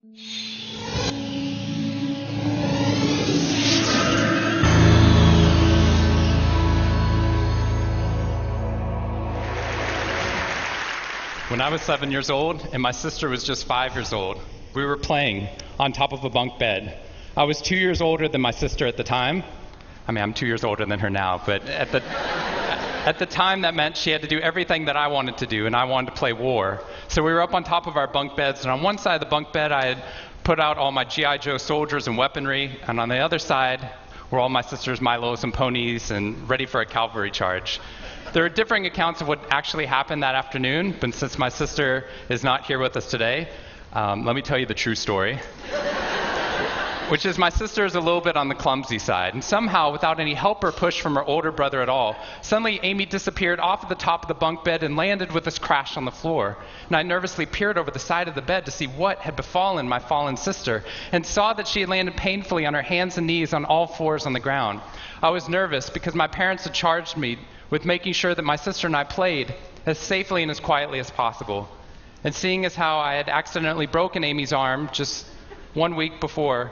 When I was 7 years old and my sister was just 5 years old, we were playing on top of a bunk bed. I was 2 years older than my sister at the time. I mean, I'm 2 years older than her now, but at the time that meant she had to do everything that I wanted to do, and I wanted to play war. So we were up on top of our bunk beds, and on one side of the bunk bed I had put out all my G.I. Joe soldiers and weaponry, and on the other side were all my sister's Milos and ponies and ready for a cavalry charge. There are differing accounts of what actually happened that afternoon, but since my sister is not here with us today, let me tell you the true story. Which is my sister is a little bit on the clumsy side, and somehow, without any help or push from her older brother at all, suddenly Amy disappeared off of the top of the bunk bed and landed with this crash on the floor. And I nervously peered over the side of the bed to see what had befallen my fallen sister, and saw that she had landed painfully on her hands and knees on all fours on the ground. I was nervous because my parents had charged me with making sure that my sister and I played as safely and as quietly as possible. And seeing as how I had accidentally broken Amy's arm just 1 week before,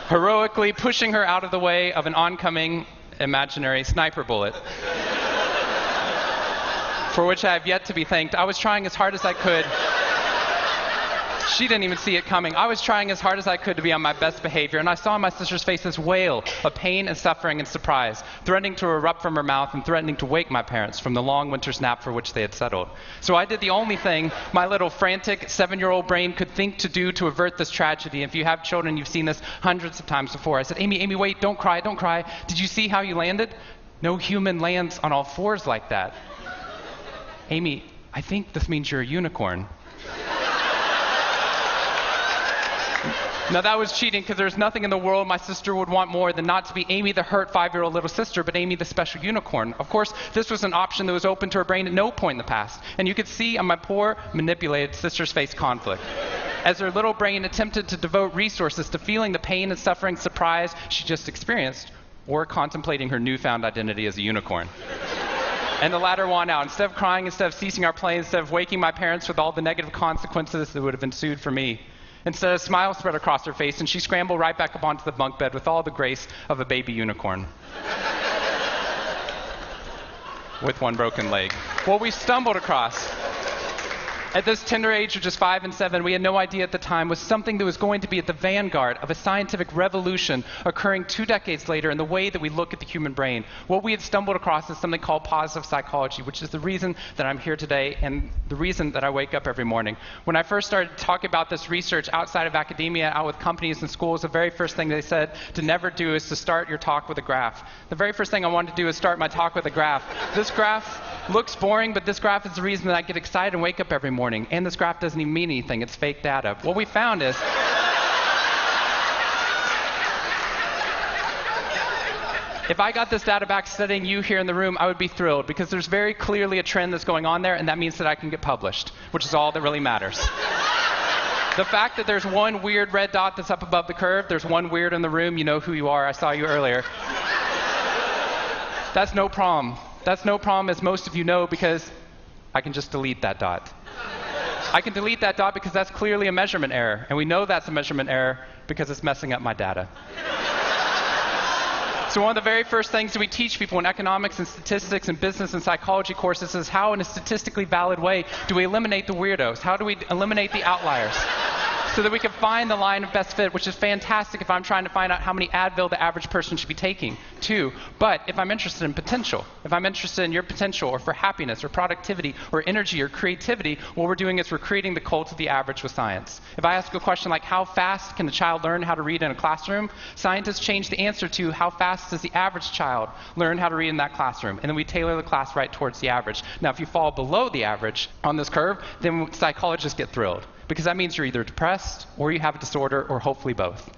heroically pushing her out of the way of an oncoming imaginary sniper bullet, for which I have yet to be thanked. I was trying as hard as I could. She didn't even see it coming. I was trying as hard as I could to be on my best behavior, and I saw my sister's face this wail of pain and suffering and surprise, threatening to erupt from her mouth and threatening to wake my parents from the long winter's nap for which they had settled. So I did the only thing my little frantic 7-year-old brain could think to do to avert this tragedy. If you have children, you've seen this hundreds of times before. I said, Amy, wait, don't cry, don't cry. Did you see how you landed? No human lands on all fours like that. Amy, I think this means you're a unicorn. Now that was cheating, because there's nothing in the world my sister would want more than not to be Amy the hurt 5-year-old little sister, but Amy the special unicorn. Of course, this was an option that was open to her brain at no point in the past, and you could see on my poor, manipulated sister's face conflict, as her little brain attempted to devote resources to feeling the pain and suffering surprise she just experienced, or contemplating her newfound identity as a unicorn. And the latter won out. Instead of crying, instead of ceasing our play, instead of waking my parents with all the negative consequences that would have ensued for me, instead, a smile spread across her face, and she scrambled right back up onto the bunk bed with all the grace of a baby unicorn. With one broken leg. What we stumbled across at this tender age of just 5 and 7, we had no idea at the time, was something that was going to be at the vanguard of a scientific revolution occurring 2 decades later in the way that we look at the human brain. What we had stumbled across is something called positive psychology, which is the reason that I'm here today and the reason that I wake up every morning. When I first started talking about this research outside of academia, out with companies and schools, the very first thing they said to never do is to start your talk with a graph. The very first thing I wanted to do is start my talk with a graph. This graph looks boring, but this graph is the reason that I get excited and wake up every morning. And this graph doesn't even mean anything. It's fake data. What we found is if I got this data back studying you here in the room, I would be thrilled, because there's very clearly a trend that's going on there, and that means that I can get published, which is all that really matters. The fact that there's one weird red dot that's up above the curve, there's one weird in the room, you know who you are, I saw you earlier. That's no problem. That's no problem, as most of you know, because I can just delete that dot. I can delete that dot because that's clearly a measurement error, and we know that's a measurement error because it's messing up my data. So one of the very first things that we teach people in economics and statistics and business and psychology courses is how, in a statistically valid way, do we eliminate the weirdos? How do we eliminate the outliers? So that we can find the line of best fit, which is fantastic if I'm trying to find out how many Advil the average person should be taking, too. But if I'm interested in potential, if I'm interested in your potential, or for happiness, or productivity, or energy, or creativity, what we're doing is we're creating the cult of the average with science. If I ask a question like, how fast can a child learn how to read in a classroom? Scientists change the answer to, how fast does the average child learn how to read in that classroom? And then we tailor the class right towards the average. Now, if you fall below the average on this curve, then psychologists get thrilled, because that means you're either depressed, or you have a disorder, or hopefully both.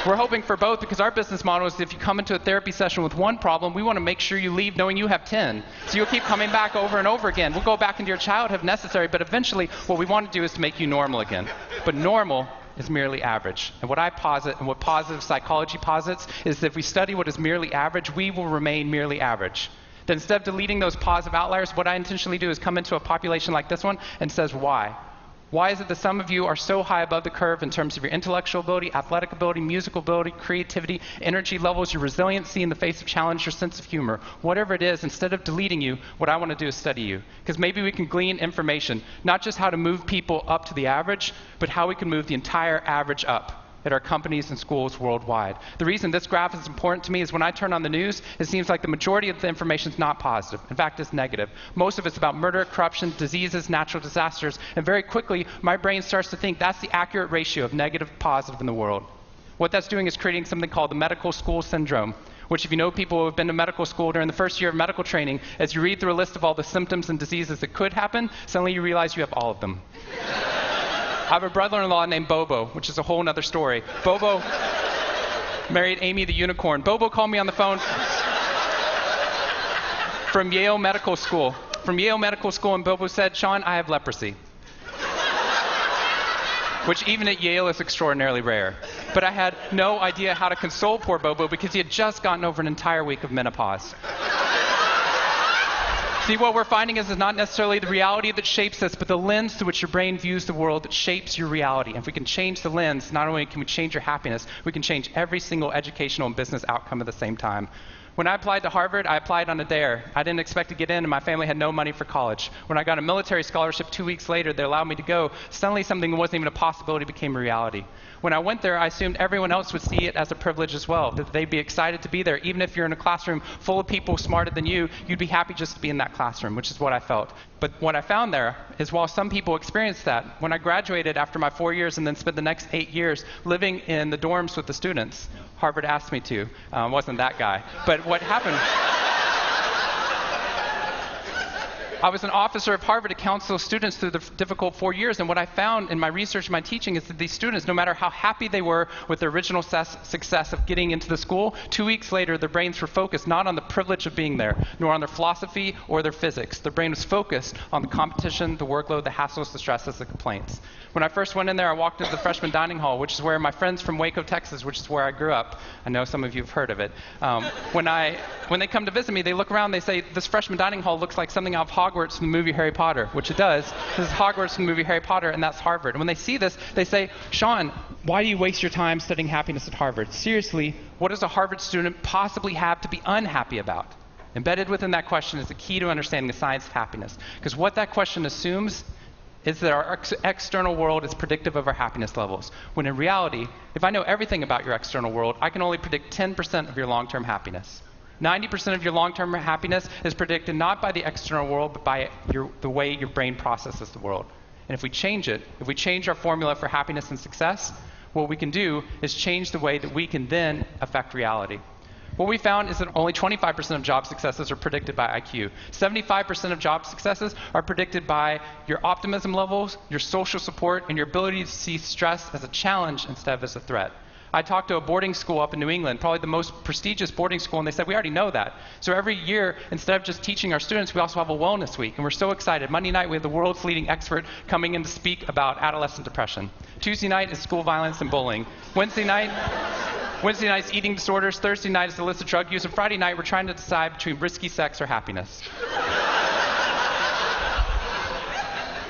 We're hoping for both, because our business model is if you come into a therapy session with one problem, we want to make sure you leave knowing you have 10. So you'll keep coming back over and over again. We'll go back into your childhood if necessary, but eventually what we want to do is to make you normal again. But normal is merely average. And what I posit, and what positive psychology posits, is that if we study what is merely average, we will remain merely average. That instead of deleting those positive outliers, what I intentionally do is come into a population like this one and says why. Why is it that some of you are so high above the curve in terms of your intellectual ability, athletic ability, musical ability, creativity, energy levels, your resiliency in the face of challenge, your sense of humor? Whatever it is, instead of deleting you, what I want to do is study you. Because maybe we can glean information, not just how to move people up to the average, but how we can move the entire average up at our companies and schools worldwide. The reason this graph is important to me is when I turn on the news, it seems like the majority of the information is not positive. In fact, it's negative. Most of it's about murder, corruption, diseases, natural disasters, and very quickly, my brain starts to think that's the accurate ratio of negative to positive in the world. What that's doing is creating something called the medical school syndrome, which if you know people who have been to medical school during the first year of medical training, as you read through a list of all the symptoms and diseases that could happen, suddenly you realize you have all of them. I have a brother-in-law named Bobo, which is a whole other story. Bobo married Amy the unicorn. Bobo called me on the phone from Yale Medical School. And Bobo said, "Shawn, I have leprosy." Which even at Yale is extraordinarily rare. But I had no idea how to console poor Bobo because he had just gotten over an entire week of menopause. See, what we're finding is not necessarily the reality that shapes us, but the lens through which your brain views the world that shapes your reality. And if we can change the lens, not only can we change your happiness, we can change every single educational and business outcome at the same time. When I applied to Harvard, I applied on a dare. I didn't expect to get in, and my family had no money for college. When I got a military scholarship 2 weeks later that allowed me to go, suddenly something that wasn't even a possibility became a reality. When I went there, I assumed everyone else would see it as a privilege as well, that they'd be excited to be there. Even if you're in a classroom full of people smarter than you, you'd be happy just to be in that classroom, which is what I felt. But what I found there is while some people experienced that, when I graduated after my 4 years and then spent the next 8 years living in the dorms with the students, Harvard asked me to. Wasn't that guy. But what happened... I was an officer of Harvard to counsel students through the difficult 4 years, and what I found in my research and my teaching is that these students, no matter how happy they were with their original success of getting into the school, 2 weeks later their brains were focused not on the privilege of being there, nor on their philosophy or their physics. Their brain was focused on the competition, the workload, the hassles, the stresses, the complaints. When I first went in there, I walked into the freshman dining hall, which is where my friends from Waco, Texas, which is where I grew up, I know some of you have heard of it. When they come to visit me, they look around, they say, "This freshman dining hall looks like something out of Hogwarts from the movie Harry Potter," which it does. This is Hogwarts from the movie Harry Potter, and that's Harvard. And when they see this, they say, "Shawn, why do you waste your time studying happiness at Harvard? Seriously, what does a Harvard student possibly have to be unhappy about?" Embedded within that question is the key to understanding the science of happiness. Because what that question assumes is that our external world is predictive of our happiness levels. When in reality, if I know everything about your external world, I can only predict 10% of your long-term happiness. 90% of your long-term happiness is predicted not by the external world, but by the way your brain processes the world. And if we change it, if we change our formula for happiness and success, what we can do is change the way that we can then affect reality. What we found is that only 25% of job successes are predicted by IQ. 75% of job successes are predicted by your optimism levels, your social support, and your ability to see stress as a challenge instead of as a threat. I talked to a boarding school up in New England, probably the most prestigious boarding school, and they said, "We already know that." So every year, instead of just teaching our students, we also have a wellness week, and we're so excited. Monday night, we have the world's leading expert coming in to speak about adolescent depression. Tuesday night is school violence and bullying. Wednesday night is eating disorders. Thursday night is illicit drug use. And Friday night, we're trying to decide between risky sex or happiness.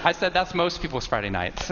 I said that's most people's Friday nights.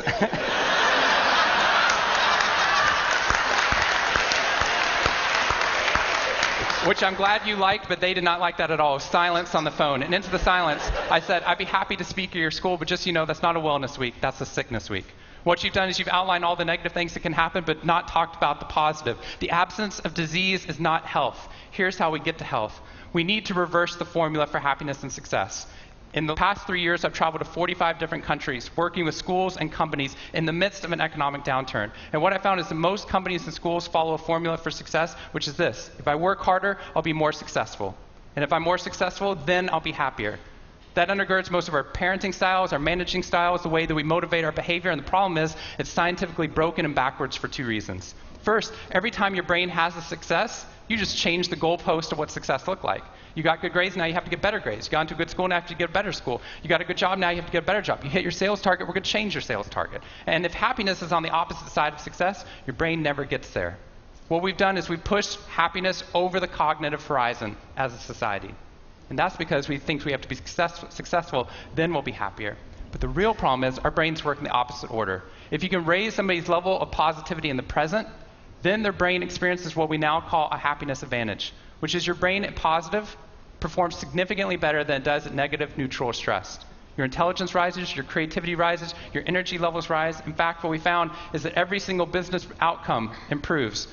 Which I'm glad you liked, but they did not like that at all. Silence on the phone. And into the silence, I said, "I'd be happy to speak at your school, but just so you know, that's not a wellness week. That's a sickness week." What you've done is you've outlined all the negative things that can happen, but not talked about the positive. The absence of disease is not health. Here's how we get to health. We need to reverse the formula for happiness and success. In the past 3 years, I've traveled to 45 different countries, working with schools and companies in the midst of an economic downturn. And what I found is that most companies and schools follow a formula for success, which is this: if I work harder, I'll be more successful. And if I'm more successful, then I'll be happier. That undergirds most of our parenting styles, our managing styles, the way that we motivate our behavior. And the problem is, it's scientifically broken and backwards for 2 reasons. First, every time your brain has a success, you just change the goalpost of what success looked like. You got good grades, now you have to get better grades. You got into a good school, now you have to get a better school. You got a good job, now you have to get a better job. You hit your sales target, we're going to change your sales target. And if happiness is on the opposite side of success, your brain never gets there. What we've done is we've pushed happiness over the cognitive horizon as a society. And that's because we think we have to be successful, then we'll be happier. But the real problem is our brains work in the opposite order. If you can raise somebody's level of positivity in the present, then their brain experiences what we now call a happiness advantage, which is your brain at positive performs significantly better than it does at negative, neutral, or stressed. Your intelligence rises, your creativity rises, your energy levels rise. In fact, what we found is that every single business outcome improves.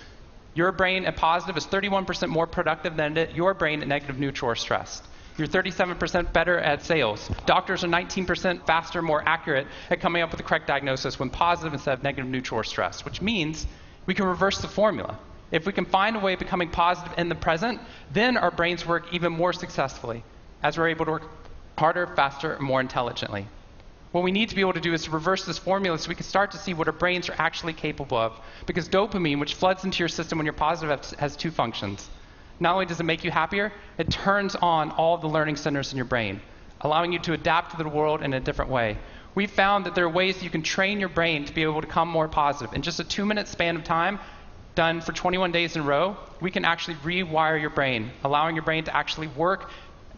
Your brain at positive is 31% more productive than your brain at negative, neutral, or stressed. You're 37% better at sales. Doctors are 19% faster, more accurate at coming up with the correct diagnosis when positive instead of negative, neutral, or stressed, which means we can reverse the formula. If we can find a way of becoming positive in the present, then our brains work even more successfully as we're able to work harder, faster, and more intelligently. What we need to be able to do is to reverse this formula so we can start to see what our brains are actually capable of. Because dopamine, which floods into your system when you're positive, has two functions. Not only does it make you happier, it turns on all the learning centers in your brain, allowing you to adapt to the world in a different way. We've found that there are ways that you can train your brain to be able to become more positive. In just a 2-minute span of time, done for 21 days in a row, we can actually rewire your brain, allowing your brain to actually work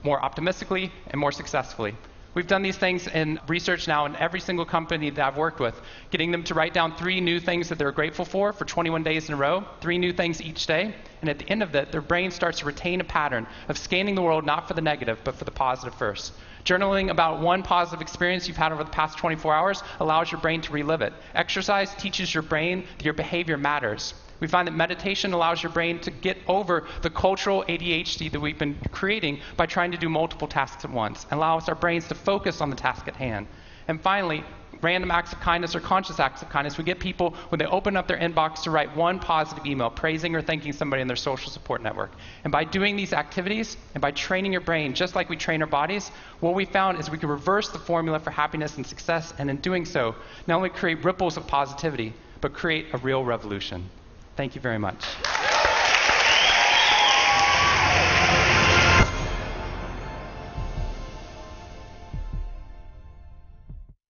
more optimistically and more successfully. We've done these things in research now in every single company that I've worked with, getting them to write down 3 new things that they're grateful for 21 days in a row, 3 new things each day. And at the end of that, their brain starts to retain a pattern of scanning the world not for the negative, but for the positive first. Journaling about one positive experience you've had over the past 24 hours allows your brain to relive it. Exercise teaches your brain that your behavior matters. We find that meditation allows your brain to get over the cultural ADHD that we've been creating by trying to do multiple tasks at once, and allows our brains to focus on the task at hand. And finally, random acts of kindness or conscious acts of kindness. We get people, when they open up their inbox, to write one positive email praising or thanking somebody in their social support network. And by doing these activities and by training your brain just like we train our bodies, what we found is we can reverse the formula for happiness and success, and in doing so, not only create ripples of positivity, but create a real revolution. Thank you very much.